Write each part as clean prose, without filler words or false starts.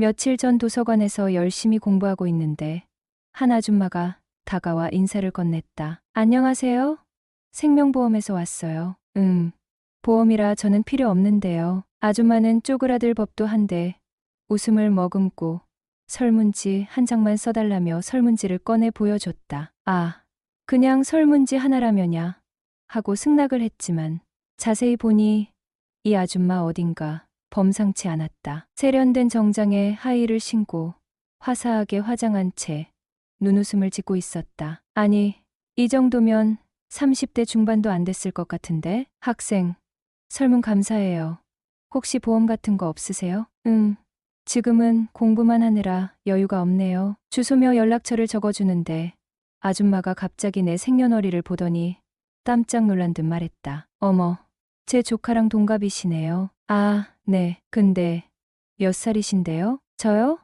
며칠 전 도서관에서 열심히 공부하고 있는데 한 아줌마가 다가와 인사를 건넸다. 안녕하세요. 생명보험에서 왔어요. 보험이라 저는 필요 없는데요. 아줌마는 쪼그라들 법도 한데 웃음을 머금고 설문지 한 장만 써달라며 설문지를 꺼내 보여줬다. 아, 그냥 설문지 하나라면야 하고 승낙을 했지만 자세히 보니 이 아줌마 어딘가 범상치 않았다. 세련된 정장에 하의를 신고 화사하게 화장한 채 눈웃음을 짓고 있었다. 아니, 이 정도면 30대 중반도 안 됐을 것 같은데? 학생, 설문 감사해요. 혹시 보험 같은 거 없으세요? 지금은 공부만 하느라 여유가 없네요. 주소며 연락처를 적어주는데 아줌마가 갑자기 내 생년월일을 보더니 깜짝 놀란 듯 말했다. 어머, 제 조카랑 동갑이시네요. 아, 네. 근데 몇 살이신데요? 저요?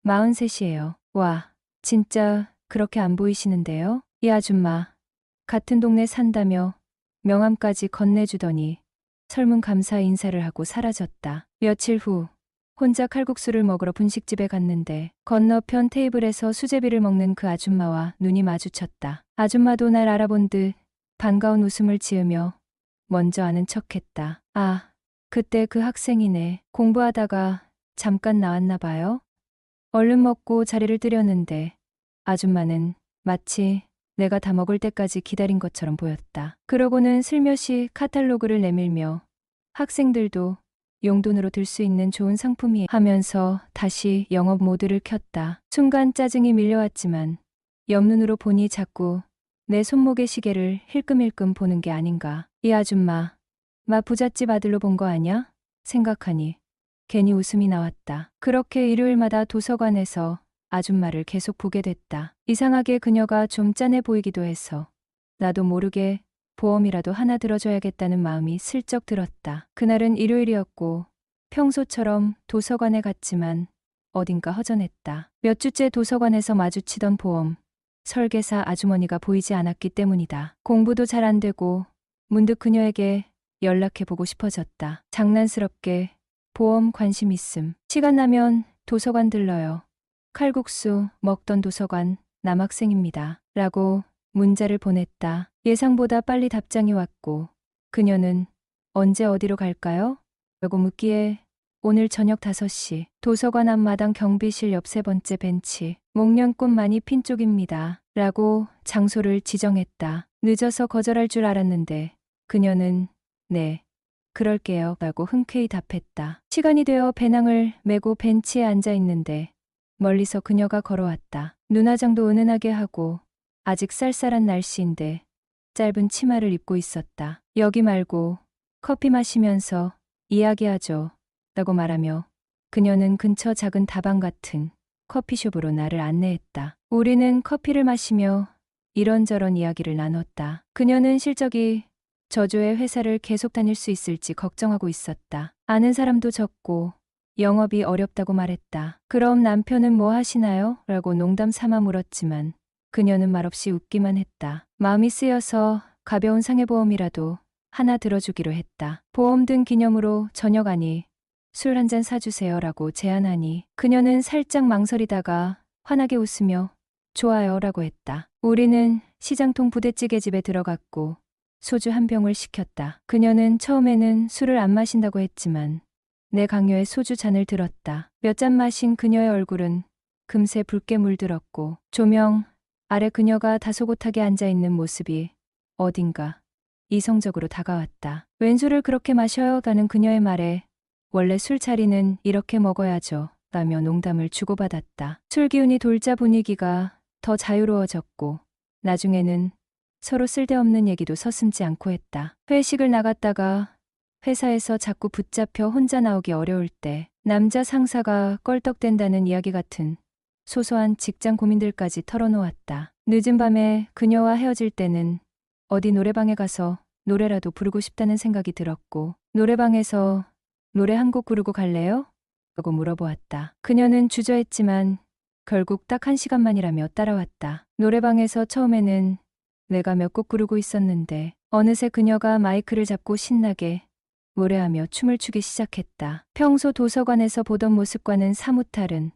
43이에요. 와, 진짜 그렇게 안 보이시는데요? 이 아줌마, 같은 동네 산다며 명함까지 건네주더니 설문 감사 인사를 하고 사라졌다. 며칠 후 혼자 칼국수를 먹으러 분식집에 갔는데 건너편 테이블에서 수제비를 먹는 그 아줌마와 눈이 마주쳤다. 아줌마도 날 알아본 듯 반가운 웃음을 지으며 먼저 아는 척했다. 아, 그때 그 학생이네. 공부하다가 잠깐 나왔나 봐요. 얼른 먹고 자리를 뜨려는데 아줌마는 마치 내가 다 먹을 때까지 기다린 것처럼 보였다. 그러고는 슬며시 카탈로그를 내밀며 학생들도 용돈으로 들 수 있는 좋은 상품이 하면서 다시 영업 모드를 켰다. 순간 짜증이 밀려왔지만 옆눈으로 보니 자꾸 내 손목의 시계를 힐끔힐끔 보는 게 아닌가. 이 아줌마, 마 부잣집 아들로 본 거 아냐? 생각하니 괜히 웃음이 나왔다. 그렇게 일요일마다 도서관에서 아줌마를 계속 보게 됐다. 이상하게 그녀가 좀 짠해 보이기도 해서 나도 모르게 보험이라도 하나 들어줘야겠다는 마음이 슬쩍 들었다. 그날은 일요일이었고 평소처럼 도서관에 갔지만 어딘가 허전했다. 몇 주째 도서관에서 마주치던 보험 설계사 아주머니가 보이지 않았기 때문이다. 공부도 잘 안 되고 문득 그녀에게 연락해보고 싶어졌다. 장난스럽게 보험 관심 있음. 시간 나면 도서관 들러요. 칼국수 먹던 도서관 남학생입니다. 라고 문자를 보냈다. 예상보다 빨리 답장이 왔고 그녀는 언제 어디로 갈까요? 라고 묻기에 오늘 저녁 5시 도서관 앞마당 경비실 옆 3번째 벤치 목련꽃 많이 핀 쪽입니다. 라고 장소를 지정했다. 늦어서 거절할 줄 알았는데 그녀는 네, 그럴게요. 라고 흔쾌히 답했다. 시간이 되어 배낭을 메고 벤치에 앉아 있는데 멀리서 그녀가 걸어왔다. 눈화장도 은은하게 하고 아직 쌀쌀한 날씨인데 짧은 치마를 입고 있었다. 여기 말고 커피 마시면서 이야기하죠. 라고 말하며 그녀는 근처 작은 다방 같은 커피숍으로 나를 안내했다. 우리는 커피를 마시며 이런저런 이야기를 나눴다. 그녀는 실적이 저조의 회사를 계속 다닐 수 있을지 걱정하고 있었다. 아는 사람도 적고 영업이 어렵다고 말했다. 그럼 남편은 뭐 하시나요? 라고 농담 삼아 물었지만 그녀는 말없이 웃기만 했다. 마음이 쓰여서 가벼운 상해보험이라도 하나 들어주기로 했다. 보험 든 기념으로 저녁 아니 술 한 잔 사주세요 라고 제안하니 그녀는 살짝 망설이다가 환하게 웃으며 좋아요 라고 했다. 우리는 시장통 부대찌개집에 들어갔고 소주 한 병을 시켰다. 그녀는 처음에는 술을 안 마신다고 했지만 내 강요에 소주 잔을 들었다. 몇 잔 마신 그녀의 얼굴은 금세 붉게 물들었고 조명 아래 그녀가 다소곳하게 앉아있는 모습이 어딘가 이성적으로 다가왔다. 웬 술을 그렇게 마셔요? 라는 그녀의 말에 원래 술자리는 이렇게 먹어야죠. 라며 농담을 주고받았다. 술 기운이 돌자 분위기가 더 자유로워졌고 나중에는 서로 쓸데없는 얘기도 서슴지 않고 했다. 회식을 나갔다가 회사에서 자꾸 붙잡혀 혼자 나오기 어려울 때 남자 상사가 껄떡댄다는 이야기 같은 소소한 직장 고민들까지 털어놓았다. 늦은 밤에 그녀와 헤어질 때는 어디 노래방에 가서 노래라도 부르고 싶다는 생각이 들었고 노래방에서 노래 한 곡 부르고 갈래요? 라고 물어보았다. 그녀는 주저했지만 결국 딱 1시간만이라며 따라왔다. 노래방에서 처음에는 내가 몇 곡 부르고 있었는데 어느새 그녀가 마이크를 잡고 신나게 노래하며 춤을 추기 시작했다. 평소 도서관에서 보던 모습과는 사뭇 다른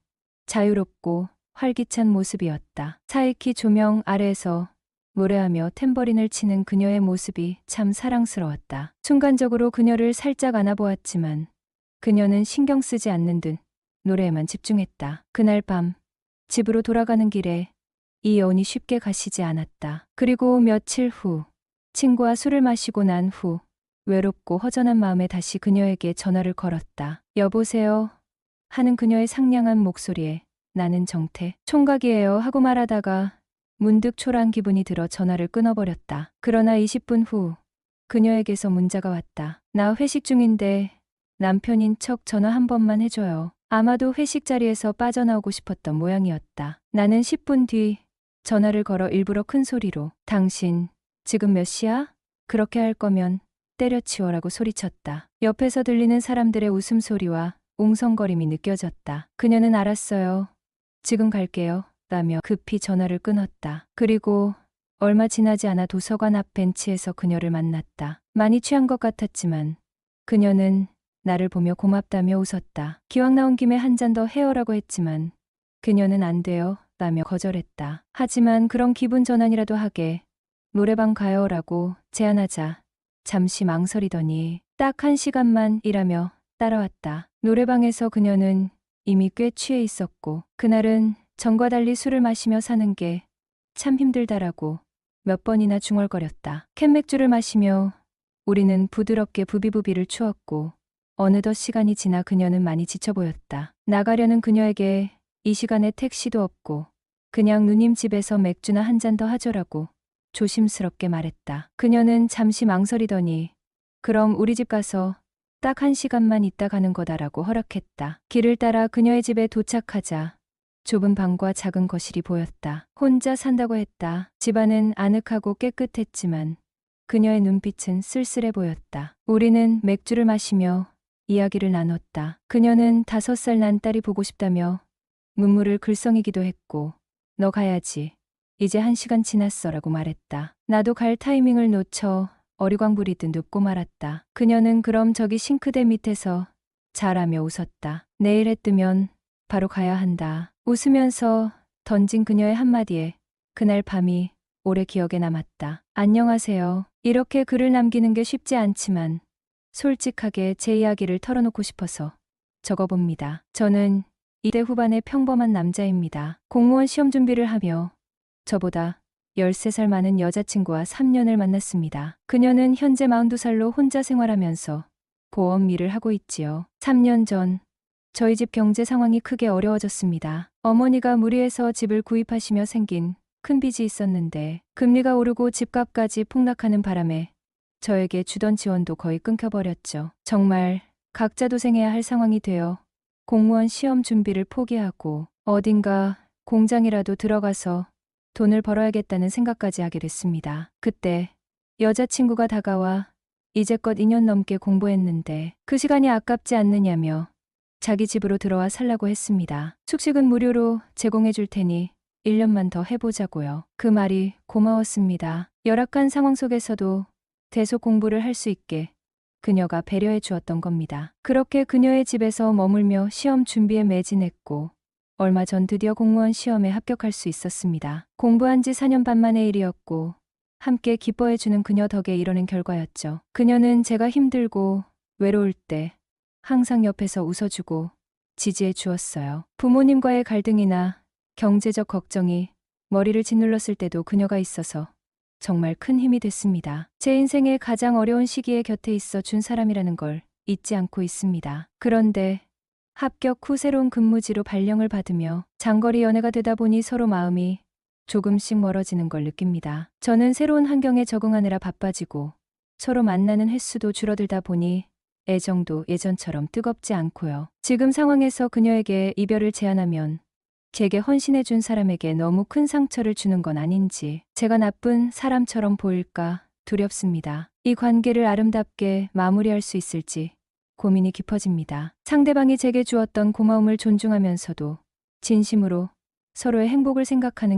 자유롭고 활기찬 모습이었다. 사이키 조명 아래에서 노래하며 탬버린을 치는 그녀의 모습이 참 사랑스러웠다. 순간적으로 그녀를 살짝 안아보았지만 그녀는 신경 쓰지 않는 듯 노래에만 집중했다. 그날 밤 집으로 돌아가는 길에 이 여운이 쉽게 가시지 않았다. 그리고 며칠 후 친구와 술을 마시고 난 후 외롭고 허전한 마음에 다시 그녀에게 전화를 걸었다. 여보세요? 하는 그녀의 상냥한 목소리에 나는 정태 총각이에요 하고 말하다가 문득 초라한 기분이 들어 전화를 끊어버렸다. 그러나 20분 후 그녀에게서 문자가 왔다. 나 회식 중인데 남편인 척 전화 한 번만 해줘요. 아마도 회식 자리에서 빠져나오고 싶었던 모양이었다. 나는 10분 뒤 전화를 걸어 일부러 큰 소리로 당신 지금 몇 시야? 그렇게 할 거면 때려치워라고 소리쳤다. 옆에서 들리는 사람들의 웃음소리와 웅성거림이 느껴졌다. 그녀는 알았어요. 지금 갈게요. 라며 급히 전화를 끊었다. 그리고 얼마 지나지 않아 도서관 앞 벤치에서 그녀를 만났다. 많이 취한 것 같았지만 그녀는 나를 보며 고맙다며 웃었다. 기왕 나온 김에 한 잔 더 해요라고 했지만 그녀는 안 돼요 라며 거절했다. 하지만 그런 기분 전환이라도 하게 노래방 가요라고 제안하자 잠시 망설이더니 딱 1시간만 일하며 따라왔다. 노래방에서 그녀는 이미 꽤 취해 있었고 그날은 전과 달리 술을 마시며 사는 게 참 힘들다라고 몇 번이나 중얼거렸다. 캔맥주를 마시며 우리는 부드럽게 부비부비를 추었고 어느덧 시간이 지나 그녀는 많이 지쳐 보였다. 나가려는 그녀에게 이 시간에 택시도 없고 그냥 누님 집에서 맥주나 한 잔 더 하죠라고 조심스럽게 말했다. 그녀는 잠시 망설이더니 그럼 우리 집 가서 딱 1시간만 있다 가는 거다라고 허락했다. 길을 따라 그녀의 집에 도착하자 좁은 방과 작은 거실이 보였다. 혼자 산다고 했다. 집안은 아늑하고 깨끗했지만 그녀의 눈빛은 쓸쓸해 보였다. 우리는 맥주를 마시며 이야기를 나눴다. 그녀는 5살 난 딸이 보고 싶다며 눈물을 글썽이기도 했고 너 가야지. 이제 1시간 지났어 라고 말했다. 나도 갈 타이밍을 놓쳐 어리광부리듯 눕고 말았다. 그녀는 그럼 저기 싱크대 밑에서 자라며 웃었다. 내일 해 뜨면 바로 가야 한다. 웃으면서 던진 그녀의 한마디에 그날 밤이 오래 기억에 남았다. 안녕하세요. 이렇게 글을 남기는 게 쉽지 않지만 솔직하게 제 이야기를 털어놓고 싶어서 적어봅니다. 저는 20대 후반의 평범한 남자입니다. 공무원 시험 준비를 하며 저보다 13살 많은 여자친구와 3년을 만났습니다. 그녀는 현재 42살로 혼자 생활하면서 보험 일을 하고 있지요. 3년 전 저희 집 경제 상황이 크게 어려워졌습니다. 어머니가 무리해서 집을 구입하시며 생긴 큰 빚이 있었는데 금리가 오르고 집값까지 폭락하는 바람에 저에게 주던 지원도 거의 끊겨버렸죠. 정말 각자도생해야 할 상황이 되어 공무원 시험 준비를 포기하고 어딘가 공장이라도 들어가서 돈을 벌어야겠다는 생각까지 하게 됐습니다. 그때 여자친구가 다가와 이제껏 2년 넘게 공부했는데 그 시간이 아깝지 않느냐며 자기 집으로 들어와 살라고 했습니다. 숙식은 무료로 제공해 줄 테니 1년만 더 해보자고요. 그 말이 고마웠습니다. 열악한 상황 속에서도 대소 공부를 할 수 있게 그녀가 배려해 주었던 겁니다. 그렇게 그녀의 집에서 머물며 시험 준비에 매진했고 얼마 전 드디어 공무원 시험에 합격할 수 있었습니다. 공부한 지 4년 반 만의 일이었고 함께 기뻐해 주는 그녀 덕에 이뤄낸 결과였죠. 그녀는 제가 힘들고 외로울 때 항상 옆에서 웃어주고 지지해 주었어요. 부모님과의 갈등이나 경제적 걱정이 머리를 짓눌렀을 때도 그녀가 있어서 정말 큰 힘이 됐습니다. 제 인생의 가장 어려운 시기에 곁에 있어 준 사람이라는 걸 잊지 않고 있습니다. 그런데 합격 후 새로운 근무지로 발령을 받으며 장거리 연애가 되다 보니 서로 마음이 조금씩 멀어지는 걸 느낍니다. 저는 새로운 환경에 적응하느라 바빠지고 서로 만나는 횟수도 줄어들다 보니 애정도 예전처럼 뜨겁지 않고요. 지금 상황에서 그녀에게 이별을 제안하면 제게 헌신해준 사람에게 너무 큰 상처를 주는 건 아닌지 제가 나쁜 사람처럼 보일까 두렵습니다. 이 관계를 아름답게 마무리할 수 있을지 고민이 깊어집니다. 상대방이 제게 주었던 고마움을 존중하면서도 진심으로 서로의 행복을 생각하는